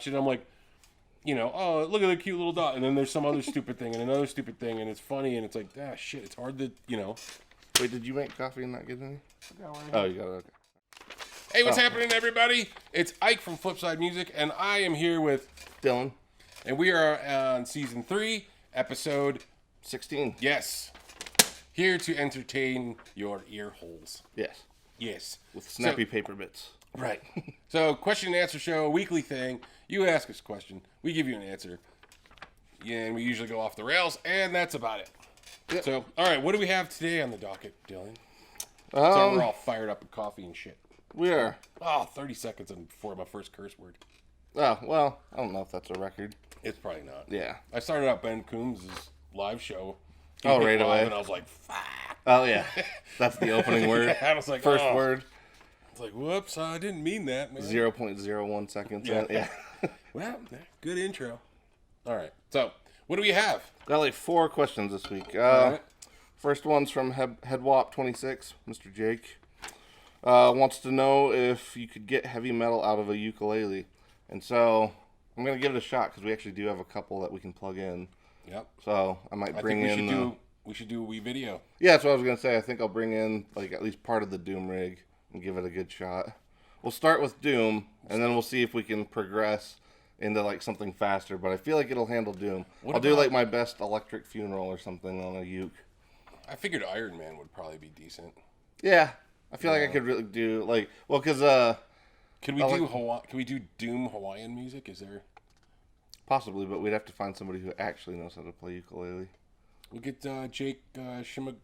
watch it. I'm like, oh, look at the cute little dot. And then there's some other stupid thing and another stupid thing. And it's funny. And it's like, shit, it's hard to, Wait, did you make coffee and not get any? Oh, you got it. Okay. Hey, what's happening, everybody? It's Ike from Flipside Music. And I am here with Dylan. And we are on season 3, episode 16. Yes. Here to entertain your ear holes. Yes. Yes. With snappy paper bits. Right. So, question and answer show, a weekly thing. You ask us a question, we give you an answer. Yeah, and we usually go off the rails, and that's about it. Yep. So, all right, what do we have today on the docket, Dylan? So we're all fired up with coffee and shit. We are. Oh, 30 seconds before my first curse word. Oh, well, I don't know if that's a record. It's probably not. Yeah. I started out Ben Coombs' live show. Right away. And I was like, fuck. Oh, yeah. That's the opening word. I was like, First word. It's like, whoops, I didn't mean that, man. 0.01 seconds. Yeah. Well, good intro. All right. So, what do we have? Got like 4 questions this week. Right. First one's from Headwop26, Mr. Jake. Wants to know if you could get heavy metal out of a ukulele. And so, I'm going to give it a shot because we actually do have a couple that we can plug in. Yep. So, I might bring in... We should do a wee video. Yeah, that's what I was going to say. I think I'll bring in like at least part of the Doom rig and give it a good shot. We'll start with Doom, and then we'll see if we can progress into like something faster. But I feel like it'll handle Doom. I'll do like my best electric funeral or something on a uke. I figured Iron Man would probably be decent. Yeah, I feel like I could really do like because Can we do Doom Hawaiian music? Is there possibly? But we'd have to find somebody who actually knows how to play ukulele. We'll get Jake Shimagurasuki.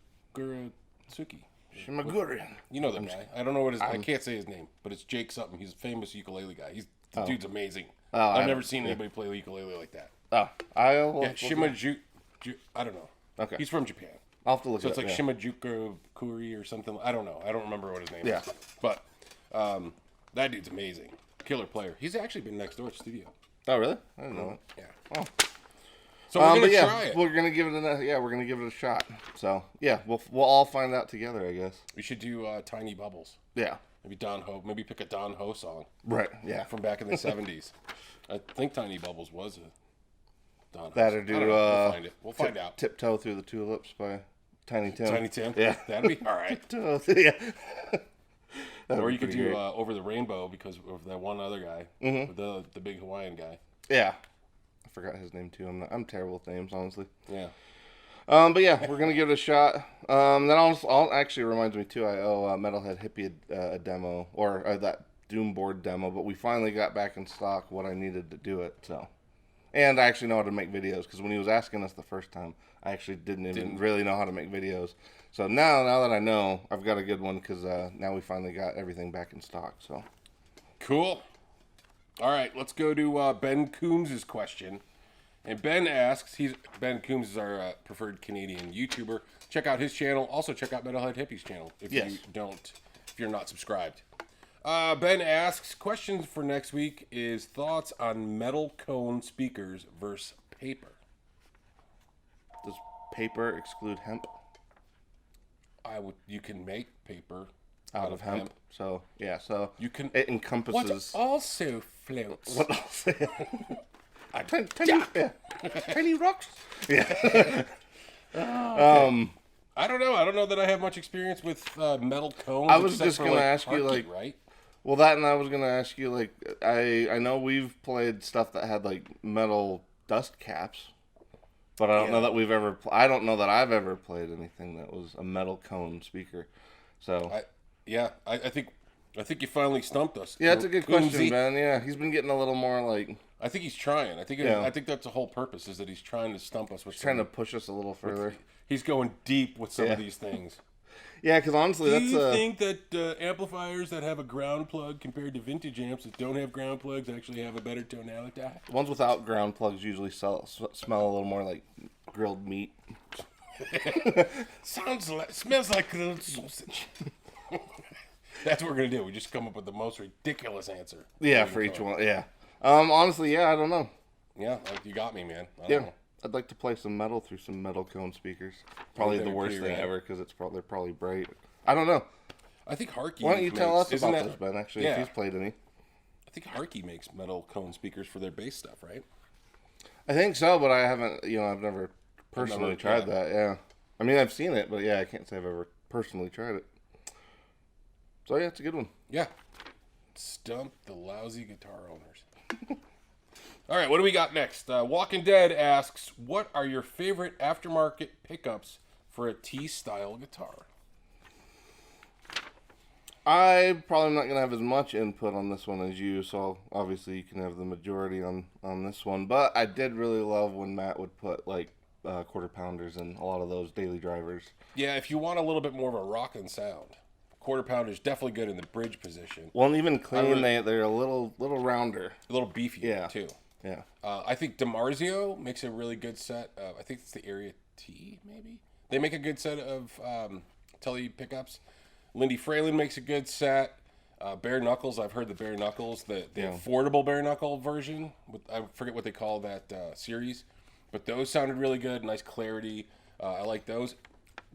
Shimagurian. You know the guy. I don't know what I can't say his name, but it's Jake something. He's a famous ukulele guy. The dude's amazing. I've never seen anybody play ukulele like that. Oh, Shimajuku. I don't know. Okay. He's from Japan. I'll have to look So it it's up. like Shimajuku Kuri or something. I don't know. I don't remember what his name is. But that dude's amazing. Killer player. He's actually been next door to studio. Oh, really? I didn't know it. Yeah. Oh. So we're gonna try it. We're gonna give it we're gonna give it a shot. So yeah, we'll all find out together, I guess. We should do Tiny Bubbles. Yeah. Maybe Don Ho. Maybe pick a Don Ho song. Right. Yeah. From back in the 70s. I think Tiny Bubbles was a Don Ho. That or do we'll find it. We'll find out. Tiptoe Through the Tulips by Tiny Tim. Tiny Tim. Yeah. That'd be all right. Yeah. Or you could do Over the Rainbow because of that one other guy, the big Hawaiian guy. Yeah. I forgot his name too. I'm terrible with names, honestly. Yeah. But yeah, we're gonna give it a shot. That also actually reminds me too. I owe Metalhead Hippie a demo or that Doom board demo, but we finally got back in stock what I needed to do it. So, and I actually know how to make videos because when he was asking us the first time, I actually didn't really know how to make videos. So now that I know, I've got a good one because now we finally got everything back in stock. So cool. All right, let's go to Ben Coombs' question. And Ben asks, Ben Coombs is our preferred Canadian YouTuber. Check out his channel. Also check out Metalhead Hippie's channel if you're not subscribed. Ben asks, questions for next week is thoughts on metal cone speakers versus paper. Does paper exclude hemp? You can make paper out of hemp. So yeah, so you can. It encompasses. What also floats? What also? Tiny rocks. Yeah. Okay. I don't know. I don't know that I have much experience with metal cones. I was just gonna ask you right? Well, that and I was gonna ask you I know we've played stuff that had like metal dust caps. But I don't know that we've ever. I don't know that I've ever played anything that was a metal cone speaker. So I think you finally stumped us. Yeah, it's a good question, Ben. Yeah, he's been getting a little more like. I think he's trying. I think that's the whole purpose is that he's trying to stump us with. He's trying to push us a little further. He's going deep with some of these things. Yeah, because honestly, do you think that amplifiers that have a ground plug compared to vintage amps that don't have ground plugs actually have a better tonality? Ones without ground plugs usually smell a little more like grilled meat. Smells like grilled sausage. That's what we're gonna do. We just come up with the most ridiculous answer. Yeah, for each one. Yeah. Honestly, I don't know. Yeah, you got me, man. I don't know. I'd like to play some metal through some metal cone speakers. Probably the worst thing ever because they're probably bright. I don't know. I think Harky. Why don't you tell us about this, Ben? Actually, if he's played any. I think Harkey makes metal cone speakers for their bass stuff, right? I think so, but I haven't, I've never personally tried that, yeah. I mean, I've seen it, but yeah, I can't say I've ever personally tried it. So yeah, it's a good one. Yeah. Stump the lousy guitar owners. All right, what do we got next? Walking Dead asks, what are your favorite aftermarket pickups for a T-style guitar? I probably not going to have as much input on this one as you, so obviously you can have the majority on this one. But I did really love when Matt would put, like, quarter pounders and a lot of those daily drivers. Yeah, if you want a little bit more of a rockin' sound, quarter pounder is definitely good in the bridge position. Well, and even clean, they're a little rounder. A little beefier, too. Yeah. I think DiMarzio makes a really good set. I think it's the Area T, maybe? They make a good set of Tele Pickups. Lindy Fralin makes a good set. Bare Knuckles, I've heard the Bare Knuckles, the affordable Bare Knuckle version. I forget what they call that series. But those sounded really good, nice clarity. I like those.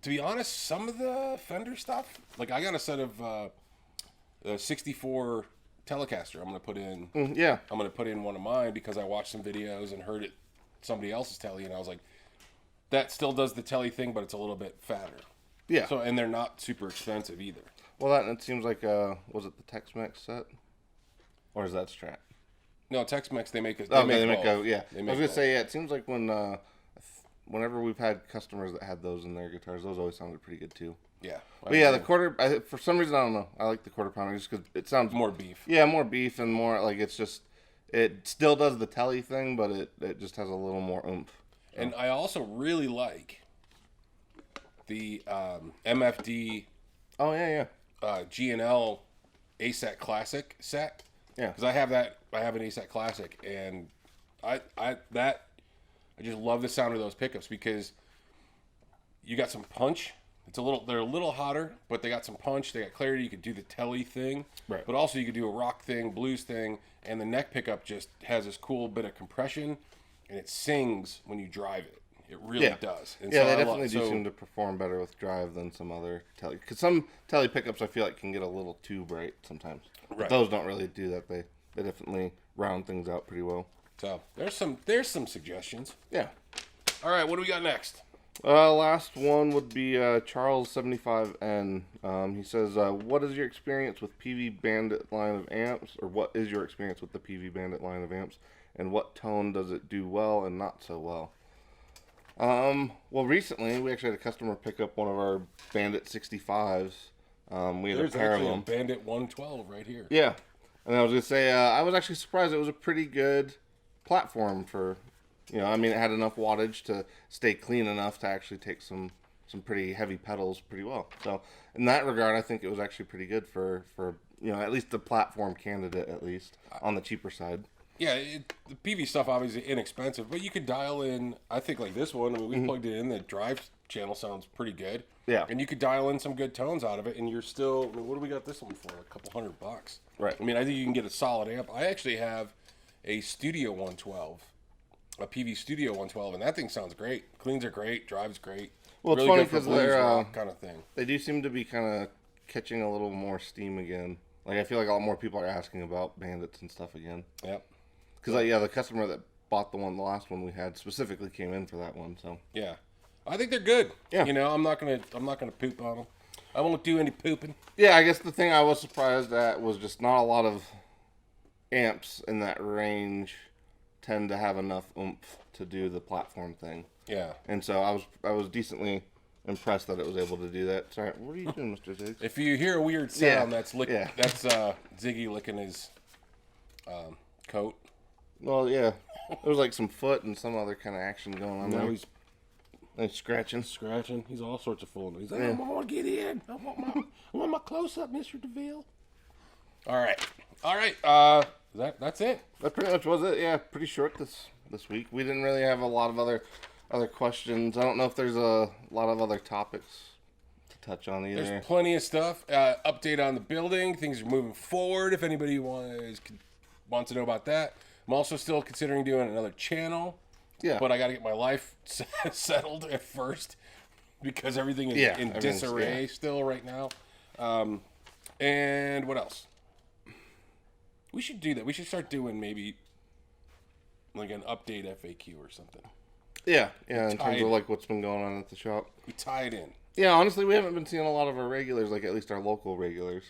To be honest, some of the Fender stuff, like I got a set of the 64 Telecaster I'm going to put in. I'm going to put in one of mine because I watched some videos and heard it somebody else's Tele, and I was like, that still does the Tele thing, but it's a little bit fatter. Yeah. So, and they're not super expensive either. Well, it seems like, was it the Tex-Mex set? Or is that Strat? No, Tex-Mex, they make a... I was going to say, it seems like whenever we've had customers that had those in their guitars, those always sounded pretty good too. Yeah. But yeah, the quarter, for some reason, I don't know. I like the quarter pounder just because it sounds... More beef. Yeah, more beef and more, like, it's just... It still does the Tele thing, but it just has a little more oomph. And I also really like the MFD... Oh, yeah. G&L ASAT Classic set. Yeah. Because I have an ASAT Classic, and I just love the sound of those pickups because you got some punch. They're a little hotter, but they got some punch. They got clarity. You could do the Tele thing, right? But also you could do a rock thing, blues thing, and the neck pickup just has this cool bit of compression, and it sings when you drive it. It really does. And they definitely do seem to perform better with drive than some other Tele. Because some Tele pickups I feel like can get a little too bright sometimes. Right. But those don't really do that. They definitely round things out pretty well. So there's some suggestions. Yeah. All right, what do we got next? Last one would be Charles75N. He says, what is your experience with Peavey Bandit line of amps? Or what is your experience with the Peavey Bandit line of amps? And what tone does it do well and not so well? Well, recently we actually had a customer pick up one of our Bandit 65s. We had There's a pair of actually them. A Bandit 112 right here. Yeah. And I was going to say, I was actually surprised. It was a pretty good platform for, it had enough wattage to stay clean enough to actually take some pretty heavy pedals pretty well. So in that regard, I think it was actually pretty good for at least the platform candidate, at least on the cheaper side. Yeah, the PV stuff obviously inexpensive, but you could dial in, I think like this one, we plugged it in, the drive channel sounds pretty good. Yeah. And you could dial in some good tones out of it, and you're still, what do we got this one for? A couple $100. Right. I mean, I think you can get a solid amp. I actually have a Studio 112, a PV Studio 112, and that thing sounds great. Cleans are great, drives great. Well, it's funny because they're kind of thing. They do seem to be kind of catching a little more steam again. Like, I feel like a lot more people are asking about Bandits and stuff again. Yep. Because, the customer that bought the last one we had specifically came in for that one. So yeah, I think they're good. Yeah. I'm not gonna poop on them. I won't do any pooping. Yeah, I guess the thing I was surprised at was just not a lot of amps in that range tend to have enough oomph to do the platform thing. Yeah. And so I was decently impressed that it was able to do that. Sorry, what are you doing, Mr. Ziggs? If you hear a weird sound, that's Ziggy licking his coat. Well, yeah. There was like some foot and some other kind of action going on there. He's scratching. He's all sorts of fooling. He's like, I want to get in. I want my close-up, Mr. DeVille. All right. That's it. That pretty much was it. Yeah, pretty short this week. We didn't really have a lot of other questions. I don't know if there's a lot of other topics to touch on either. There's plenty of stuff. Update on the building. Things are moving forward. If anybody wants to know about that. I'm also still considering doing another channel. Yeah. But I got to get my life settled at first because everything is in disarray still right now. And what else? We should do that. We should start doing maybe like an update FAQ or something. Yeah, in terms of like what's been going on at the shop. We tie it in. Yeah, honestly, we haven't been seeing a lot of our regulars, like at least our local regulars.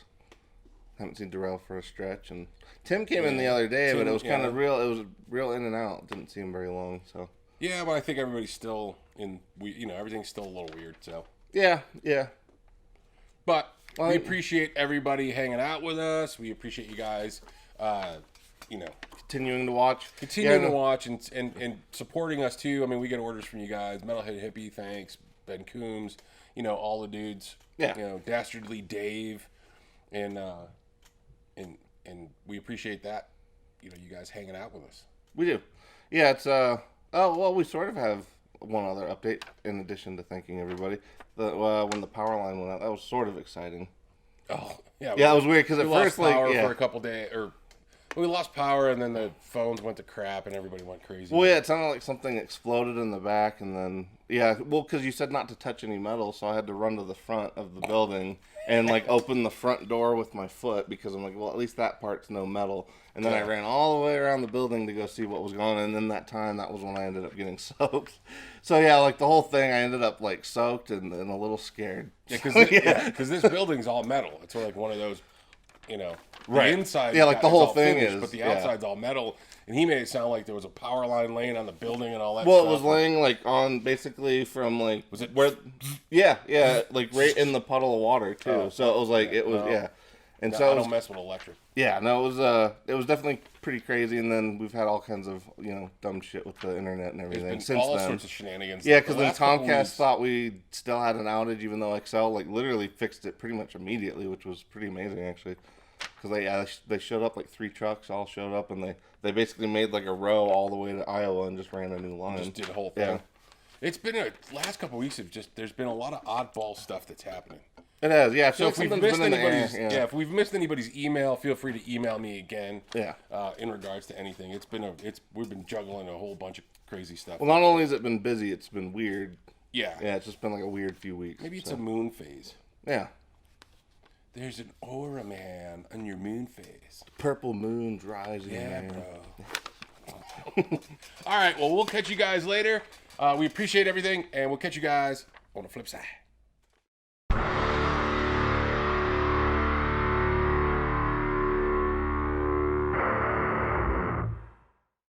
Haven't seen Darrell for a stretch, and Tim came in the other day, but it was kind of real. It was real in and out. Didn't see him very long, so. Yeah, but I think everybody's still in. Everything's still a little weird. So. Yeah. But we appreciate everybody hanging out with us. We appreciate you guys. Continuing to watch. To watch and supporting us too. I mean, we get orders from you guys. Metalhead Hippie, thanks. Ben Coombs, all the dudes. Yeah. Dastardly Dave, and we appreciate that. You guys hanging out with us. We do. Yeah, it's we sort of have one other update in addition to thanking everybody. When the power line went out, that was sort of exciting. Oh yeah. Yeah, it was weird because at first lost power for a couple days, or we lost power, and then the phones went to crap, and everybody went crazy. Well, yeah, it sounded like something exploded in the back, and then because you said not to touch any metal, so I had to run to the front of the building and like open the front door with my foot because I'm like, well, at least that part's no metal. And then I ran all the way around the building to go see what was going on, and then that was when I ended up getting soaked. So yeah, like the whole thing, I ended up like soaked and a little scared. Yeah, because this building's all metal. It's like one of those, right. The inside, like the whole thing finished, is, but the outside's all metal. And he made it sound like there was a power line laying on the building and all that. Well, it was laying like on basically from like Yeah, like right in the puddle of water too. Oh, so it was like And no, so I don't mess with electric. Yeah, no, it was definitely pretty crazy. And then we've had all kinds of dumb shit with the internet and everything There's been since all then. sorts of shenanigans. Yeah, because then Comcast thought we still had an outage, even though XL like literally fixed it pretty much immediately, which was pretty amazing actually. Because they showed up, like 3 trucks all showed up, and they basically made like a row all the way to Iowa and just ran a new line. Just did a whole thing. Yeah. It's been last couple of weeks of there's been a lot of oddball stuff that's happening. It has, yeah. So if we've missed anybody's email, feel free to email me again. Yeah. In regards to anything, we've been juggling a whole bunch of crazy stuff. Well, not only has it been busy, it's been weird. Yeah. Yeah, it's just been like a weird few weeks. Maybe it's a moon phase. Yeah. There's an aura, man, on your moon phase. Purple moon's rising. Yeah, bro. All right, well, we'll catch you guys later. We appreciate everything, and we'll catch you guys on the flip side.